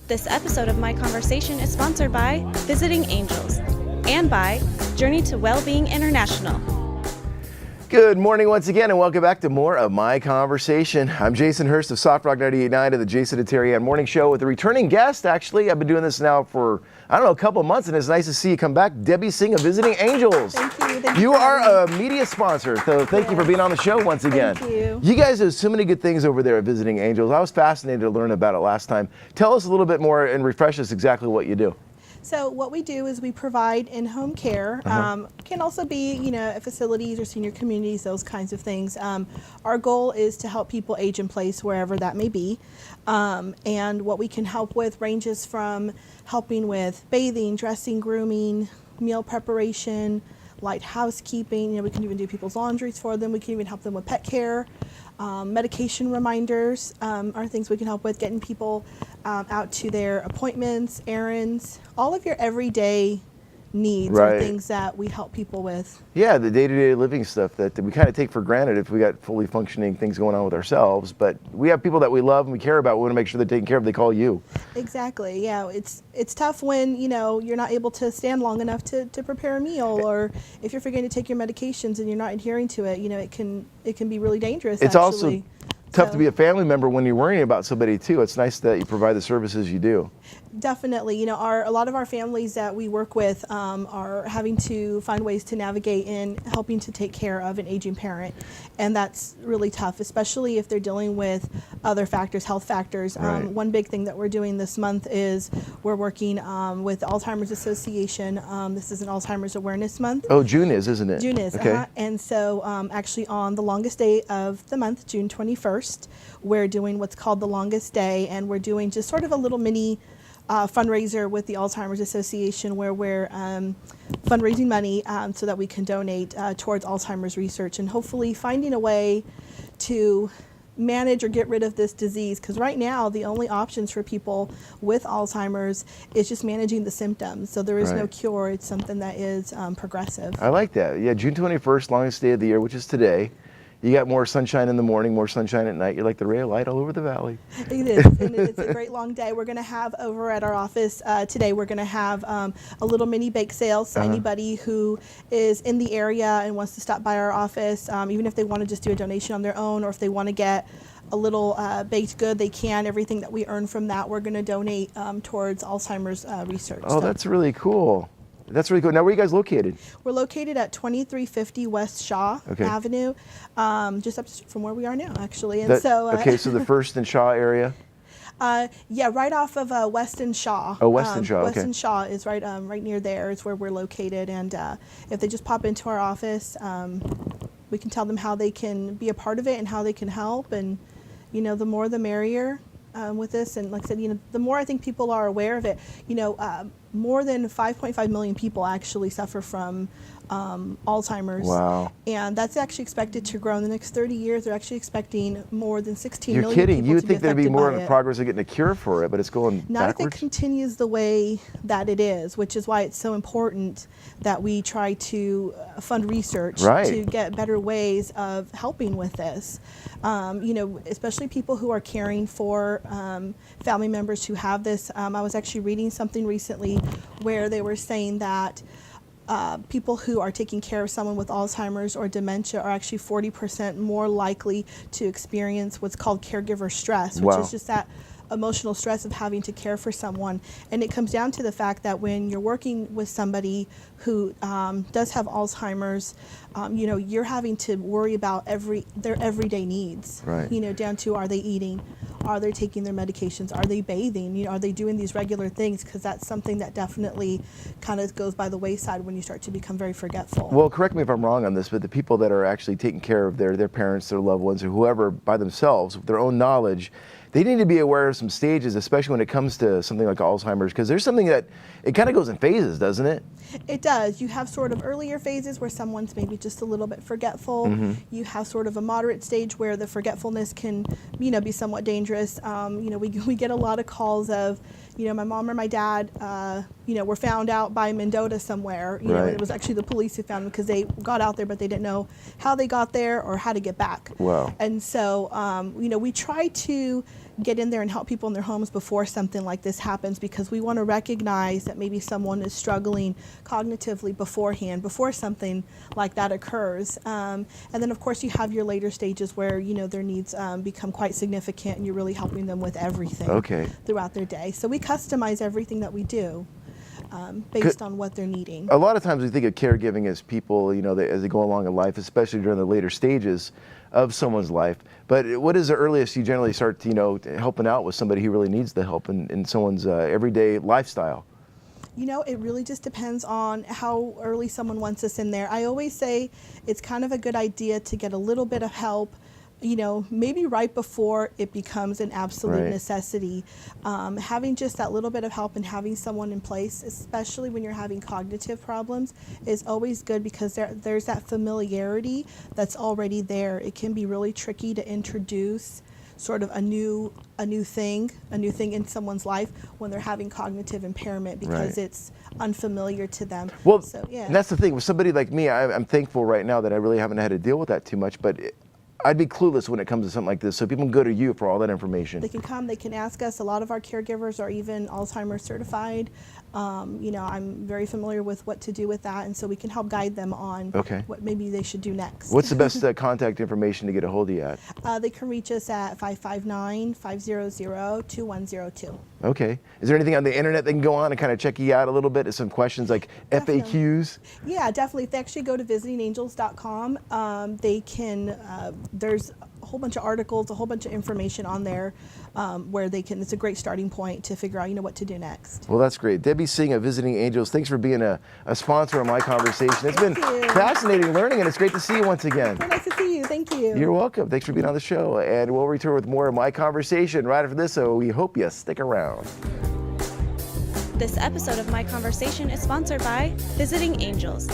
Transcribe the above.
This episode of My Conversation is sponsored by Visiting Angels and by Journey to Wellbeing International. Good morning once again, and welcome back to more of My Conversation. I'm Jason Hurst of Soft Rock 98.9 of the Jason and Terry Ann Morning Show with a returning guest. Actually, I've been doing this now for, a couple of months, and it's nice to see you come back. Debbie Singh of Visiting Angels. Thank you. You are a media sponsor, so thank you for being on the show once again. Thank you. You guys do so many good things over there at Visiting Angels. I was fascinated to learn about it last time. Tell us a little bit more and refresh us exactly what you do. So what we do is we provide in-home care. Can also be, at facilities or senior communities, those kinds of things. Our goal is to help people age in place wherever that may be. And what we can help with ranges from helping with bathing, dressing, grooming, meal preparation, light housekeeping. We can even do people's laundries for them. We can even help them with pet care. Medication reminders are things we can help with, getting people out to their appointments, errands, all of your everyday needs are things that we help people with. Yeah, the day-to-day living stuff that we kind of take for granted if we got fully functioning things going on with ourselves. But we have people that we love and we care about. We want to make sure they're taken care of. They call you. Exactly. Yeah, it's tough when you're not able to stand long enough to prepare a meal, or if you're forgetting to take your medications and you're not adhering to it. It can be really dangerous. It's also tough to be a family member when you're worrying about somebody too. It's nice that you provide the services you do. Definitely. A lot of our families that we work with are having to find ways to navigate in helping to take care of an aging parent. And that's really tough, especially if they're dealing with other factors, health factors. One big thing that we're doing this month is we're working with the Alzheimer's Association. This is an Alzheimer's Awareness Month. Oh, June is, isn't it? June is. Okay. And so actually on the longest day of the month, June 21st, we're doing what's called the longest day, and we're doing just sort of a little mini fundraiser with the Alzheimer's Association where we're fundraising money so that we can donate towards Alzheimer's research and hopefully finding a way to manage or get rid of this disease, because right now the only options for people with Alzheimer's is just managing the symptoms. So there is no cure. It's something that is progressive. I like that. Yeah, June 21st, longest day of the year, which is today. You got more sunshine in the morning, more sunshine at night. You're like the ray of light all over the valley. It is, and it's a great long day. We're going to have over at our office today, we're going to have a little mini bake sale. So anybody who is in the area and wants to stop by our office, even if they want to just do a donation on their own, or if they want to get a little baked good, they can. Everything that we earn from that, we're going to donate towards Alzheimer's research. Oh, that's really cool. That's really cool. Now, where are you guys located? We're located at 2350 West Shaw Avenue, just up from where we are now, actually. And so the First and Shaw area? Yeah, right off of West and Shaw. Oh, West and Shaw, West and Shaw is right near there. It's where we're located. And if they just pop into our office, we can tell them how they can be a part of it and how they can help. And, the more the merrier. With this, and like I said, the more I think people are aware of it, more than 5.5 million people actually suffer from Alzheimer's. Wow. And that's actually expected to grow in the next 30 years. They're actually expecting more than 16 million people. You're kidding. People You would to think be there'd be more affected in by progress of getting a cure for it, but it's going Not backwards? if it continues the way that it is, which is why it's so important that we try to fund research to get better ways of helping with this. Especially people who are caring for family members who have this. I was actually reading something recently where they were saying that people who are taking care of someone with Alzheimer's or dementia are actually 40% more likely to experience what's called caregiver stress, which is just that emotional stress of having to care for someone. And it comes down to the fact that when you're working with somebody who does have Alzheimer's, you're having to worry about their everyday needs, down to, are they eating? Are they taking their medications? Are they bathing? Are they doing these regular things? Because that's something that definitely kind of goes by the wayside when you start to become very forgetful. Well, correct me if I'm wrong on this, but the people that are actually taking care of their parents, their loved ones, or whoever by themselves, with their own knowledge, they need to be aware of some stages, especially when it comes to something like Alzheimer's, because there's something that it kind of goes in phases, doesn't it? It does. You have sort of earlier phases where someone's maybe just a little bit forgetful. You have sort of a moderate stage where the forgetfulness can, be somewhat dangerous. We get a lot of calls of, my mom or my dad, were found out by Mendota somewhere. And it was actually the police who found them because they got out there, but they didn't know how they got there or how to get back. Wow. And so, we try to get in there and help people in their homes before something like this happens, because we want to recognize that maybe someone is struggling cognitively beforehand, before something like that occurs. And then of course you have your later stages where, you know, their needs become quite significant and you're really helping them with everything throughout their day. So we customize everything that we do based on what they're needing. A lot of times we think of caregiving as people, you know, as they go along in life, especially during the later stages of someone's life. But what is the earliest you generally start, you know, helping out with somebody who really needs the help in someone's everyday lifestyle? You know, it really just depends on how early someone wants us in there. I always say it's kind of a good idea to get a little bit of help, you know, maybe right before it becomes an absolute necessity. Having just that little bit of help and having someone in place, especially when you're having cognitive problems, is always good, because there's that familiarity that's already there. It can be really tricky to introduce sort of a new thing in someone's life when they're having cognitive impairment, because it's unfamiliar to them. Well, so, and that's the thing with somebody like me. I'm thankful right now that I really haven't had to deal with that too much, but I'd be clueless when it comes to something like this, so people can go to you for all that information. They can come, they can ask us. A lot of our caregivers are even Alzheimer's certified. You know, I'm very familiar with what to do with that, and so we can help guide them on what maybe they should do next. What's the best contact information to get a hold of you at? They can reach us at 559-500-2102. Okay. Is there anything on the internet they can go on and kind of check you out a little bit? Some questions like FAQs? Yeah, definitely. If they actually go to visitingangels.com, they can, there's a whole bunch of articles, a whole bunch of information on there where they can, it's a great starting point to figure out, you know, what to do next. Well, that's great. Debbie Singh of Visiting Angels, thanks for being a sponsor of my conversation. It's been fascinating learning, and it's great to see you once again. Very nice to see you. Thank you. You're welcome. Thanks for being on the show, and we'll return with more of my conversation right after this, so we hope you stick around. This episode of My Conversation is sponsored by Visiting Angels.